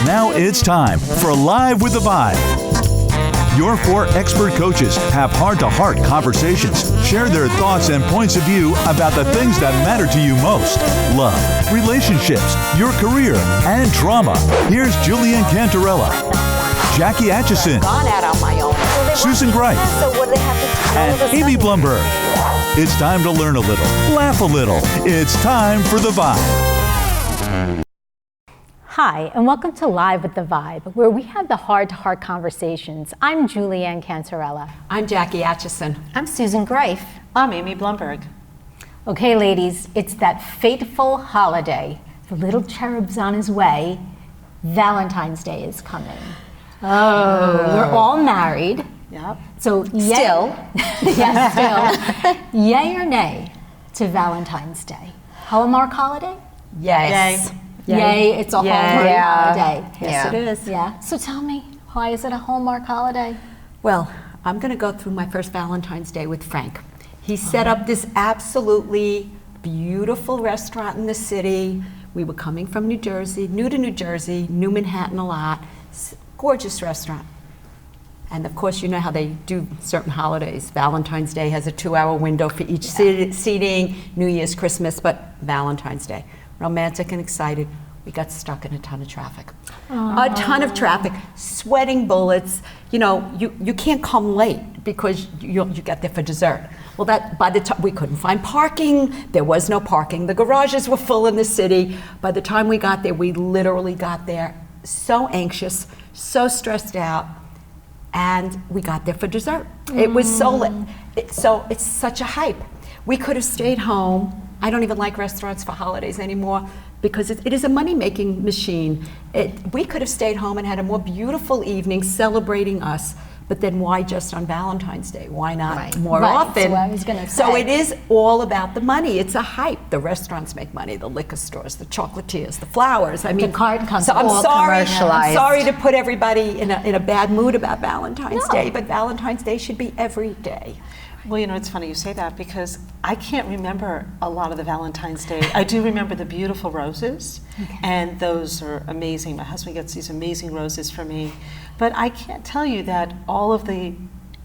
Now it's time for Live with the Vibe. Your 4 expert coaches have heart-to-heart conversations, share their thoughts and points of view about the things that matter to you most: love, relationships, your career, and trauma. Here's Julian Cantarella, Jackie Atchison, Susan Greif, and Amy Blumberg. It's time to learn a little, laugh a little. It's time for the Vibe. Hi, and welcome to Live with the Vibe, where we have the heart-to-heart conversations. I'm Julianne Cantarella. I'm Jackie Atchison. I'm Susan Greif. I'm Amy Blumberg. Okay, ladies, it's that fateful holiday. The little cherub's on his way. Valentine's Day is coming. Oh, we're all married. Yep. So Still. Yes, still. Yay or nay to Valentine's Day? Hallmark Holiday? Yes. Yay, it's a Hallmark holiday. Yes, it is. Yeah. So tell me, why is it a Hallmark holiday? Well, I'm going to go through my first Valentine's Day with Frank. He set up this absolutely beautiful restaurant in the city. We were coming from New Jersey, new to New Jersey, knew Manhattan a lot. Gorgeous restaurant. And of course, you know how they do certain holidays. Valentine's Day has a 2-hour window for each seating, New Year's, Christmas, but Valentine's Day. Romantic and excited. We got stuck in a ton of traffic. A ton of traffic, sweating bullets. You know, you can't come late because you get there for dessert. Well, that by the time we couldn't find parking, there was no parking. The garages were full in the city. By the time we got there, we literally got there so anxious, so stressed out, and we got there for dessert. It was so lit. So it's such a hype. We could have stayed home. I don't even like restaurants for holidays anymore because it is a money-making machine. We could have stayed home and had a more beautiful evening celebrating us, but then why just on Valentine's Day? Why not more often? So I was going to say. So it is all about the money. It's a hype. The restaurants make money, the liquor stores, the chocolatiers, the flowers. I mean, the card companies. So I'm commercialized. sorry to put everybody in a bad mood about Valentine's Day, but Valentine's Day should be every day. Well, you know, it's funny you say that because I can't remember a lot of the Valentine's Day. I do remember the beautiful roses, and those are amazing. My husband gets these amazing roses for me. But I can't tell you that all of the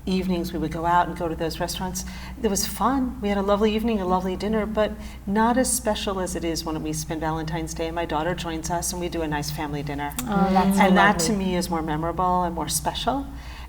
evenings we would go out and go to those restaurants, it was fun. We had a lovely evening, a lovely dinner, but not as special as it is when we spend Valentine's Day and my daughter joins us and we do a nice family dinner. Oh, that's so and that lovely. to me is more memorable and more special.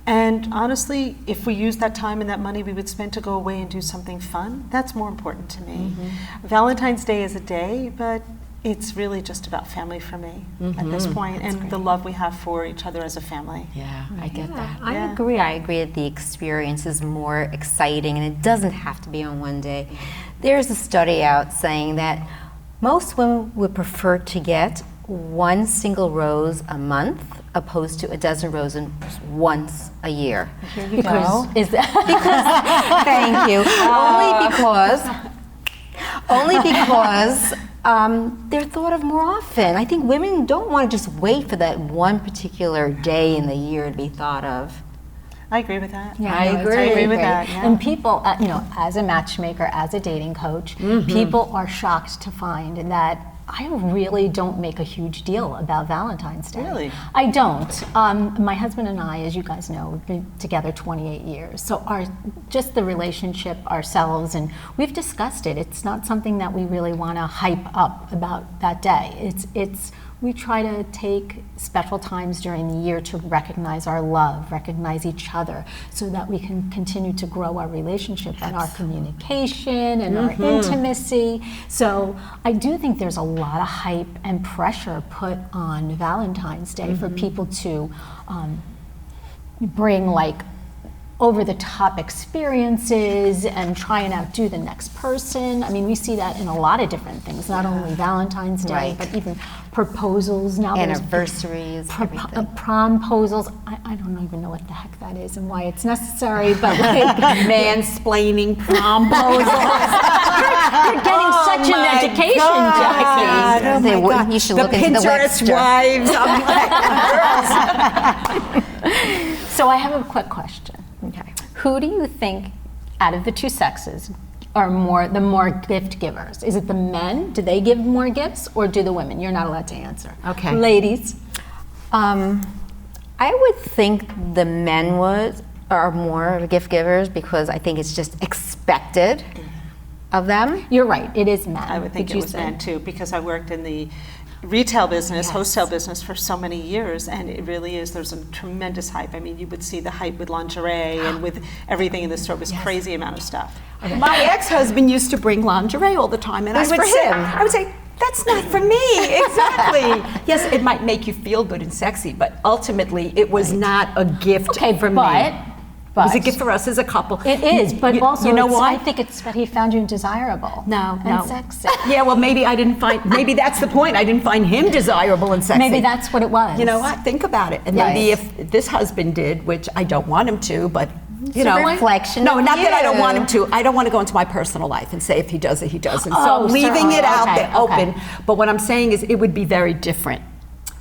And honestly, if we use that time and that money we would spend to go away and do something fun, that's more important to me. Valentine's Day is a day, but it's really just about family for me at this point, and the love we have for each other as a family. Yeah, I get that. I agree. I agree that the experience is more exciting and it doesn't have to be on one day. There's a study out saying that most women would prefer to get 1 single rose a month opposed to a dozen roses once a year. Here you go. Is that Thank you. Only because they're thought of more often. I think women don't want to just wait for that one particular day in the year to be thought of. I agree with that. Yeah, I no, it's agree. really I agree with great. that, yeah. And people, you know, as a matchmaker, as a dating coach, people are shocked to find that I really don't make a huge deal about Valentine's Day. Really? I don't. My husband and I, as you guys know, we've been together 28 years. So just the relationship ourselves, and we've discussed it. It's not something that we really want to hype up about that day. We try to take special times during the year to recognize our love, recognize each other, so that we can continue to grow our relationship and our communication and our intimacy. So I do think there's a lot of hype and pressure put on Valentine's Day for people to bring like over-the-top experiences and try and outdo the next person. I mean, we see that in a lot of different things, not only Valentine's Day, Right. but even proposals. Now there's Anniversaries, everything. promposals. I don't even know what the heck that is and why it's necessary, but like Mansplaining promposals. you're getting such an education, Jackie. Oh They my would- God. you should the look into the Pinterest Webster. wives. I'm like, So I have a quick question. Okay. Who do you think, out of the two sexes, are the more gift givers? Is it the men? Do they give more gifts, or do the women? You're not allowed to answer. Okay. Ladies. I would think the men are more gift givers because I think it's just expected of them. You're right, it is men. I would think Did it you was say? men too, because I worked in the retail business, wholesale business for so many years, and it really is, there's a tremendous hype. I mean, you would see the hype with lingerie and with everything in the store. It was crazy amount of stuff. My ex-husband used to bring lingerie all the time, and I would say, that's not for me. Exactly. Yes, it might make you feel good and sexy, but ultimately it was not a gift for me. It was a gift for us as a couple. It is, but also, you know why? I think it's that he found you desirable. And sexy. Yeah, well, maybe I didn't find, maybe that's the point. I didn't find him desirable and sexy. Maybe that's what it was. You know what? Think about it. And maybe if this husband did, which I don't want him to, but you know, reflection. No, of not you. that I don't want him to. I don't want to go into my personal life and say if he does it, he doesn't. So I'm leaving it out there open. But what I'm saying is it would be very different.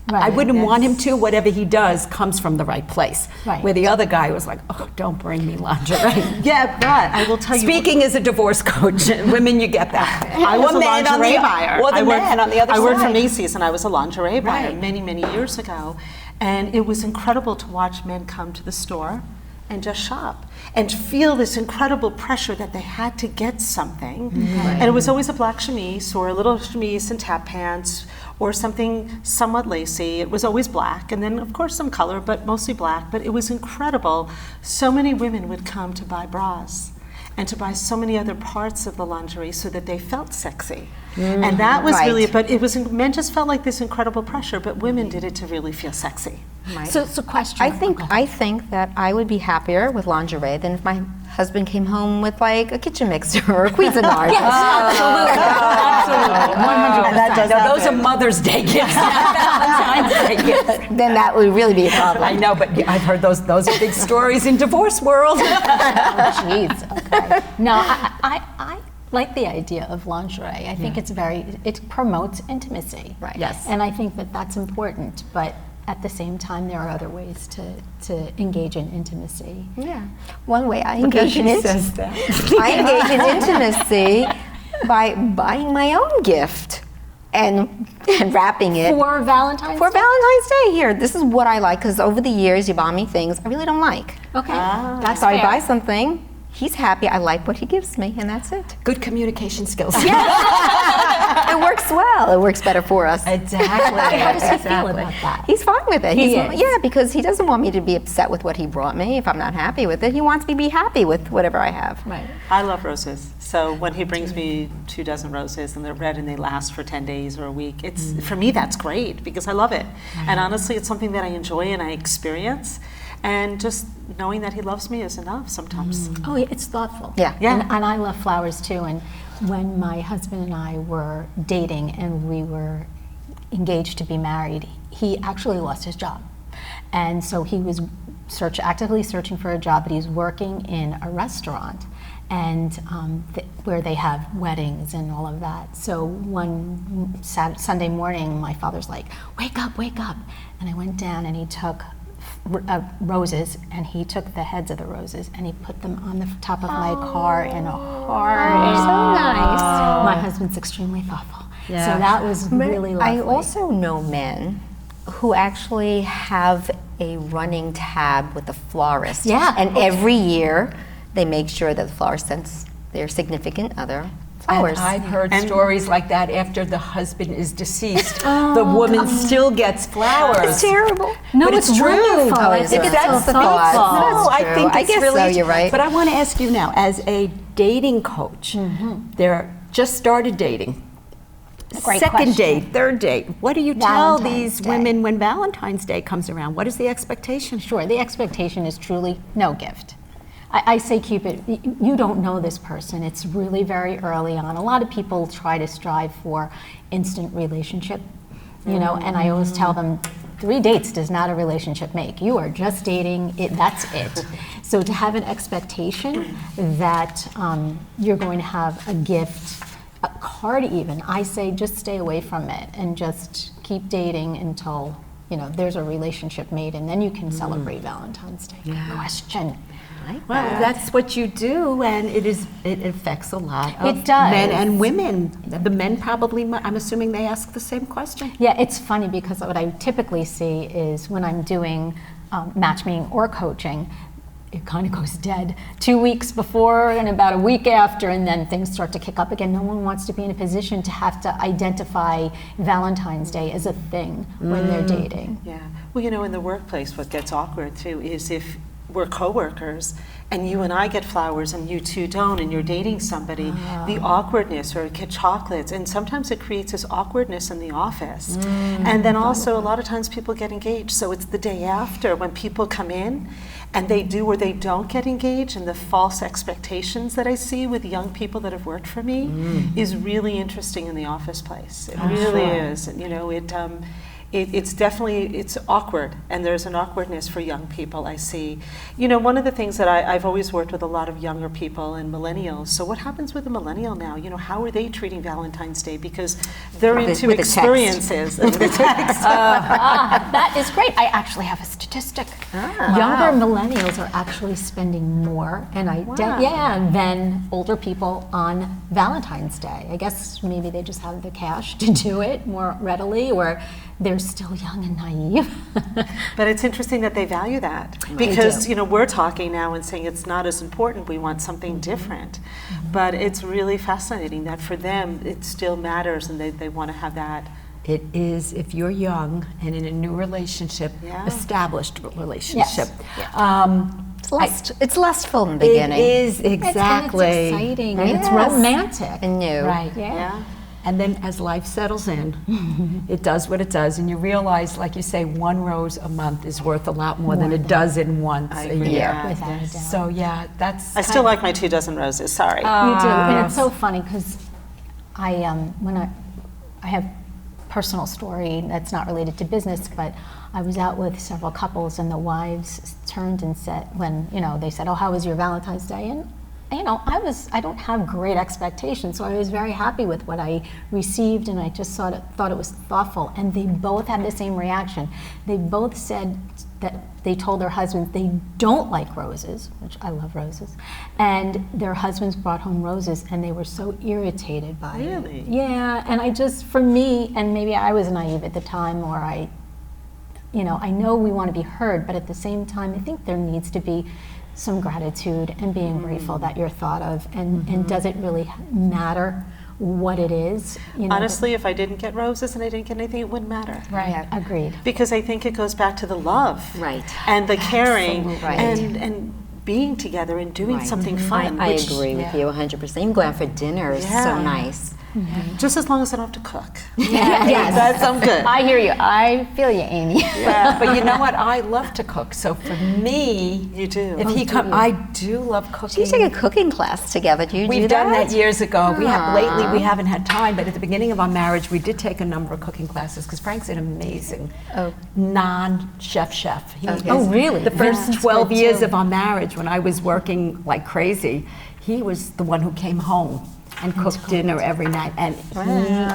I wouldn't want him to. Whatever he does comes from the right place. Where the other guy was like, oh, don't bring me lingerie. Yeah, but I will tell you. Speaking as a divorce coach, women, you get that. I was a lingerie buyer. Or the man on the other side. I worked for Macy's and I was a lingerie buyer many, many years ago. And it was incredible to watch men come to the store and just shop and feel this incredible pressure that they had to get something. And it was always a black chemise or a little chemise and tap pants or something somewhat lacy. It was always black, and then of course some color, but mostly black. But it was incredible. So many women would come to buy bras and to buy so many other parts of the lingerie so that they felt sexy. And that was really, but it was, men just felt like this incredible pressure, but women did it to really feel sexy. So question. I think that I would be happier with lingerie than if my husband came home with like a kitchen mixer or a Cuisinart. Absolutely. Those are Mother's Day gifts, not Valentine's Day gifts. Then that would really be a problem. I know, but I've heard those are big stories in divorce world. Jeez. Okay. No, I like the idea of lingerie. I think it promotes intimacy. Right. Yes. And I think that that's important, but at the same time, there are other ways to engage in intimacy. Yeah. One way I engage in says that. I engage in intimacy by buying my own gift and wrapping it. For Valentine's For Day? Valentine's Day, here. This is what I like, because over the years you buy me things I really don't like. Okay. That's So I fair. buy something, he's happy, I like what he gives me, and that's it. Good communication skills. It works well. It works better for us. Exactly. How does he feel about that? He's fine with it. He is. Yeah, because he doesn't want me to be upset with what he brought me if I'm not happy with it. He wants me to be happy with whatever I have. Right. I love roses. So when he brings me 2 dozen roses and they're red and they last for 10 days or a week, it's for me that's great because I love it. And honestly, it's something that I enjoy and I experience. And just knowing that he loves me is enough sometimes. Oh, yeah, it's thoughtful. Yeah. And I love flowers too. And when my husband and I were dating and we were engaged to be married, he actually lost his job. And so he was actively searching for a job, but he's working in a restaurant and where they have weddings and all of that. So one Sunday morning, my father's like, wake up, wake up. And I went down and he took roses, and he took the heads of the roses and he put them on the top of my car in a heart. So nice. My husband's extremely thoughtful. So that was really lovely. I also know men who actually have a running tab with the florist. Yeah. And every year they make sure that the florist sends their significant other flowers. And I've heard stories like that after the husband is deceased. The woman still gets flowers. It's terrible. No, but it's true. wonderful. Oh, I is think it? it's That's so the thought. thoughtful. No, I true. think I it's guess really. so, you're right. But I want to ask you now, as a dating coach, they're just started dating. Great Second question. date, third date. What do you tell Valentine's these Day. women when Valentine's Day comes around? What is the expectation? Sure, the expectation is truly no gift. I say Cupid, you don't know this person. It's really very early on. A lot of people try to strive for instant relationship, you know, and I always tell them 3 dates does not a relationship make. You are just dating, that's it. So to have an expectation that you're going to have a gift, a card even, I say just stay away from it and just keep dating until there's a relationship made, and then you can celebrate Valentine's Day. Good question. Well, that's what you do, and it affects a lot of It does. men and women. The men probably, I'm assuming they ask the same question. Yeah, it's funny because what I typically see is when I'm doing matchmaking or coaching, it kind of goes dead 2 weeks before and about a week after, and then things start to kick up again. No one wants to be in a position to have to identify Valentine's Day as a thing when they're dating. Yeah. Well, in the workplace, what gets awkward too is if we're coworkers and you and I get flowers and you two don't, and you're dating somebody, the awkwardness, or get chocolates, and sometimes it creates this awkwardness in the office. And then also a lot of times people get engaged, so it's the day after when people come in and they do or they don't get engaged, and the false expectations that I see with young people that have worked for me is really interesting in the office place. It really is. And it's definitely, it's awkward, and there's an awkwardness for young people, I see. One of the things that I've always worked with a lot of younger people and millennials, so what happens with the millennial now? How are they treating Valentine's Day? Because they're into with a text. experiences. That is great. I actually have a statistic. Younger millennials are actually spending more than older people on Valentine's Day. I guess maybe they just have the cash to do it more readily, or they're still young and naive. But it's interesting that they value that, because we're talking now and saying it's not as important, we want something different. But it's really fascinating that for them it still matters, and they want to have that. It is, if you're young and in a new relationship, established relationship. It's lustful in the beginning. It is, exactly. It's exciting, and it's romantic. And new. Right. Yeah. And then as life settles in, it does what it does, and you realize, like you say, one rose a month is worth a lot more than a dozen once a year. Yeah. Without a doubt. So that's. I still like my 2 dozen roses, sorry. You do, and it's so funny because I have personal story that's not related to business, but I was out with several couples, and the wives turned and said, when they said, "Oh, how was your Valentine's Day?" And I don't have great expectations, so I was very happy with what I received, and I just thought it was thoughtful. And they both had the same reaction. They both said that they told their husbands they don't like roses, which I love roses, and their husbands brought home roses, and they were so irritated by it. Really? Yeah, and for me, and maybe I was naive at the time, or I know we want to be heard, but at the same time, I think there needs to be some gratitude and being grateful that you're thought of, and does it really matter what it is? Honestly, if I didn't get roses and I didn't get anything, it wouldn't matter. Right, agreed. Because I think it goes back to the love. Right. And the caring. Absolutely. And being together and doing something fun. I which- agree with you 100%. Even going out for dinner is so nice. Just as long as I don't have to cook. Yes, I'm good. I hear you. I feel you, Amy. Yeah, but you know what? I love to cook. So for me, You do. if he come, I do love cooking. You take a cooking class together. Do you We've do done that? that years ago. Lately we haven't had time, but at the beginning of our marriage, we did take a number of cooking classes because Frank's an amazing non-chef. He is- Oh, really? The first That's 12 good, years too. of our marriage, when I was working like crazy, he was the one who came home and cooked dinner every night, and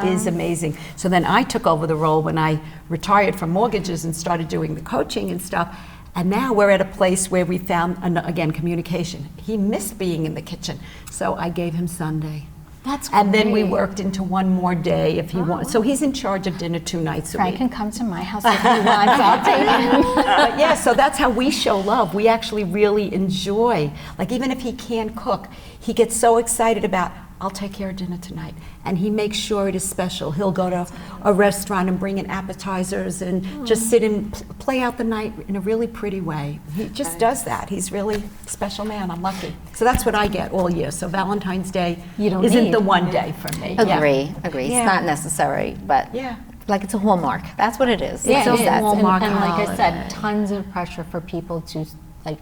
he is amazing. So then I took over the role when I retired from mortgages and started doing the coaching and stuff. And now we're at a place where we found, again, communication. He missed being in the kitchen, so I gave him Sunday. That's And then we great. worked into one more day if he wants. So he's in charge of dinner 2 nights a Frank week. can come to my house if he wants. I'll take him. But yeah, so that's how we show love. We actually really enjoy, like even if he can't cook, he gets so excited about, I'll take care of dinner tonight. And he makes sure it is special. He'll go to a restaurant and bring in appetizers and just sit and play out the night in a really pretty way. He just does that. He's really a special man. I'm lucky. So that's what I get all year. So Valentine's Day You don't isn't need. the one day for me. Agree. Yeah. It's not necessary, but Yeah. like it's a hallmark. That's what it is. Yeah, It's it a is. And, Hallmark and like I holiday. said, tons of pressure for people to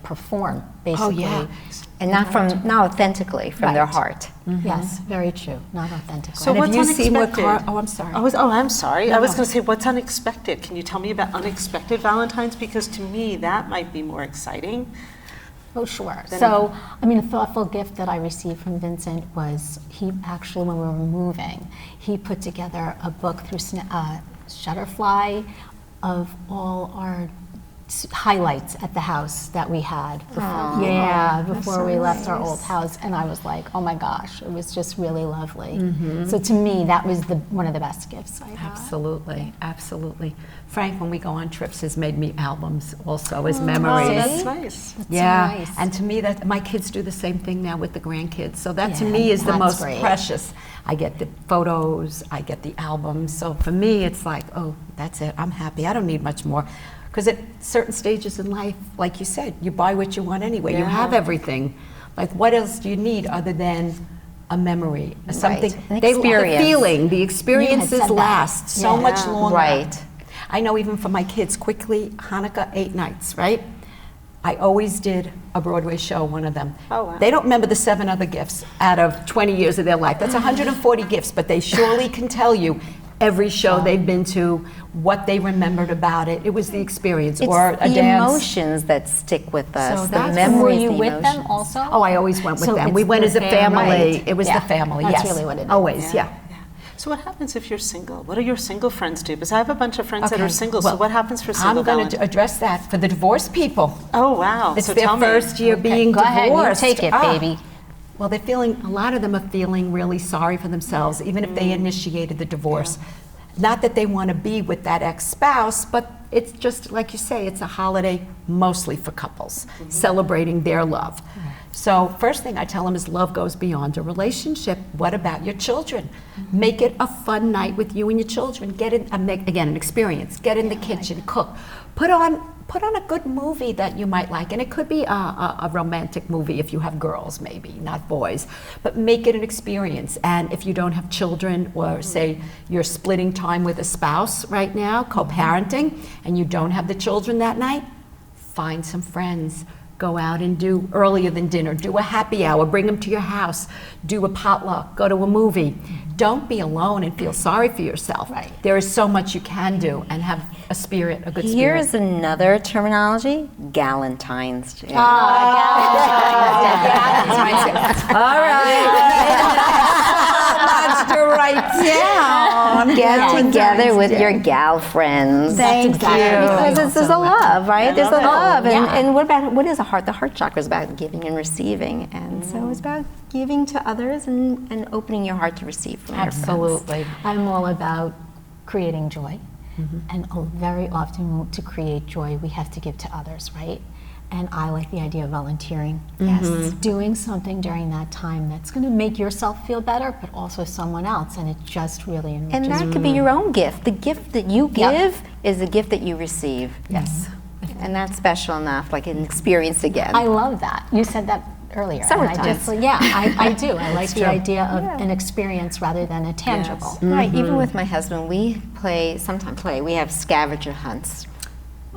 perform, basically. Oh, yeah. And not authentically from their Right. heart. Yes, very true. Not authentically. So And have what's you seen what unexpected? I'm sorry. I'm sorry. I was going to say, what's unexpected? Can you tell me about unexpected Valentines? Because to me, that might be more exciting. Oh, sure. So, a thoughtful gift that I received from Vincent was he actually, when we were moving, he put together a book through Shutterfly of all our highlights at the house that we had before we left our old house, and I was like, oh my gosh, it was just really lovely. So to me, that was one of the best gifts I got. Absolutely. Frank, when we go on trips, has made me albums also as memories. Oh, that's nice. That's Yeah, so nice. and to me, that my kids do the same thing now with the grandkids. So that to me is the that's most great. precious. I get the photos, I get the albums. So for me, it's like, oh, that's it. I'm happy. I don't need much more. Because at certain stages in life, like you said, you buy what you want anyway. You have everything. Like, what else do you need other than a memory, something? An The experience. feeling, the experiences said that. last so much longer. Right. I know even for my kids, quickly, Hanukkah, 8 nights, right? I always did a Broadway show, one of them. Oh, wow. They don't remember the 7 other gifts out of 20 years of their life. That's 140 gifts, but they surely can tell you every show they've been to, what they remembered about it. It was the experience, It's or a the dance. emotions that stick with us, So the that's- memories, Were you the with emotions. them also? Oh, I always went with So them. it's We went the as a family. family. It was Yeah, the family, that's yes. really what it is. Always, yeah. So what happens if you're single? What do your single friends do? Because I have a bunch of friends that are Okay, single, so well, what happens for single I'm going to Valentines? address that for the divorced people. Oh, wow. It's So their tell me. first year being Go ahead, divorced. you take it, baby. Well, they're feeling, a lot of them are feeling really sorry for themselves, even if they initiated the divorce. Not that they want to be with that ex-spouse, but it's just, like you say, it's a holiday mostly for couples, celebrating their love. So first thing I tell them is love goes beyond a relationship. What about your children? Make it a fun night with you and your children. Get in, again, an experience. Get in the kitchen, cook. Put on a good movie that you might like. And it could be a romantic movie if you have girls, maybe, not boys. But make it an experience. And if you don't have children, or say you're splitting time with a spouse right now, co-parenting, and you don't have the children that night, find some friends. Go out and do earlier than dinner. Do a happy hour. Bring them to your house. Do a potluck. Go to a movie. Don't be alone and feel sorry for yourself. Right. There is so much you can do and have a spirit, a good spirit. Here's another terminology, Galentine's Day. All right. That's to write down. Get together with your gal friends. Thank exactly you. what Because there's a love, right? There's a love. Yeah. And what is a heart? The heart chakra is about giving and receiving. And so it's about giving to others and opening your heart to receive from your friends. Absolutely. I'm all about creating joy. And very often to create joy, we have to give to others, right? And I like the idea of volunteering. Yes. Doing something during that time that's going to make yourself feel better, but also someone else. And it just really enriches. And that could be your own gift. The gift that you give is the gift that you receive. Yes. And that's special enough, like an experience again. I love that. You said that earlier. Several and times. I do. I like the true. idea of an experience rather than a tangible. Right, even with my husband, we we have scavenger hunts.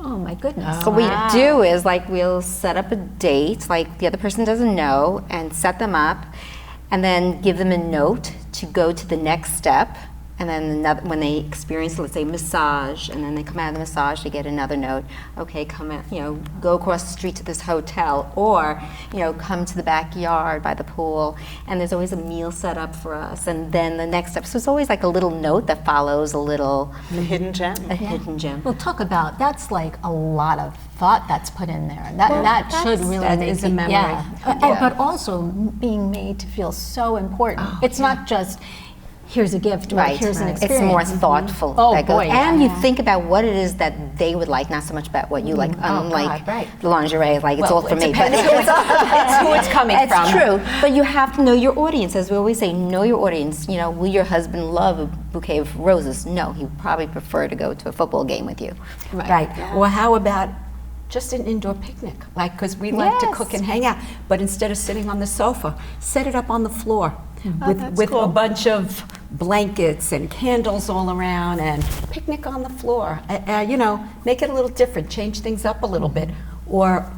Oh my goodness. So what we do is like we'll set up a date, like the other person doesn't know, and set them up, and then give them a note to go to the next step. And then another, when they experience, let's say, massage, and then they come out of the massage, they get another note. Okay, come out, go across the street to this hotel, or, come to the backyard by the pool. And there's always a meal set up for us. And then the next step. So it's always like a little note that follows a little The hidden gem. hidden gem. Well, talk about, that's like a lot of thought that's put in there. That should really that make is a it- memory. Yeah. But also being made to feel so important. It's not just, here's a gift, or here's an experience. It's more thoughthtful. Oh, that goes- boy, yeah. And you think about what it is that they would like, not so much about what you like. Unlike God, right. the lingerie, like it's all for me. But It's who it's coming it's from. true. But you have to know your audience. As we always say, know your audience. Will your husband love a bouquet of roses? No, he would probably prefer to go to a football game with you. Right. Or how about just an indoor picnic? Like, because we like to cook and hang out, but instead of sitting on the sofa, set it up on the floor with a bunch of blankets and candles all around, and picnic on the floor. Make it a little different, change things up a little bit. Or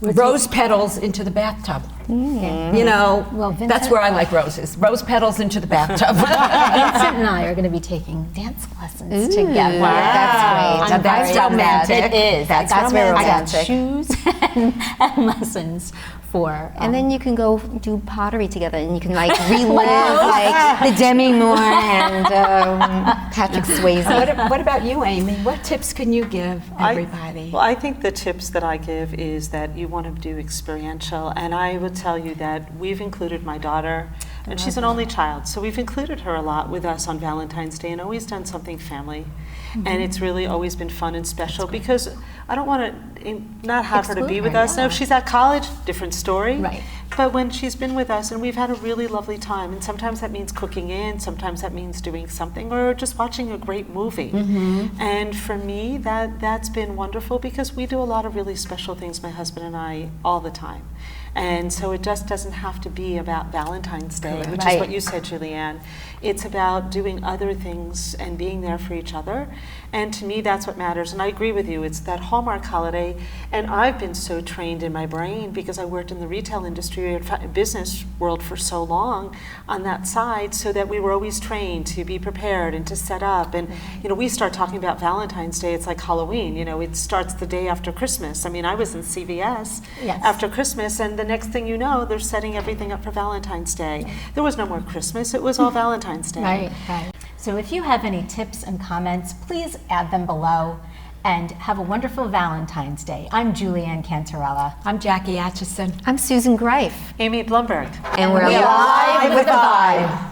rose petals into the bathtub. Well, That's Vincent- where I like roses. Rose petals into the bathtub. Vincent and I are going to be taking dance lessons together. That's great. That's very romantic. excited. It is. That's I got romantic. shoes and lessons for. And then you can go do pottery together, and you can like relive like the Demi Moore and Patrick Swayze. What about you, Amy? What tips can you give everybody? I think the tips that I give is that you want to do experiential, and I would tell you that we've included my daughter, and she's an only child, so we've included her a lot with us on Valentine's Day and always done something family. And it's really always been fun and special because I don't want to not have her to be with us. Now, if she's at college, different story. Right. But when she's been with us, and we've had a really lovely time, and sometimes that means cooking in, sometimes that means doing something, or just watching a great movie. And for me, that's been wonderful because we do a lot of really special things, my husband and I, all the time. And so it just doesn't have to be about Valentine's Day, which is what you said, Julianne. It's about doing other things and being there for each other. And to me, that's what matters. And I agree with you. It's that Hallmark holiday. And I've been so trained in my brain because I worked in the retail industry and business world for so long on that side, so that we were always trained to be prepared and to set up. And, we start talking about Valentine's Day, it's like Halloween. It starts the day after Christmas. I mean, I was in CVS after Christmas, and the next thing you know, they're setting everything up for Valentine's Day. There was no more Christmas. It was all Valentine's Day. Right. So if you have any tips and comments, please add them below. And have a wonderful Valentine's Day. I'm Julianne Cantarella. I'm Jackie Atchison. I'm Susan Greif. Amy Blumberg. And we're Live with a Vibe.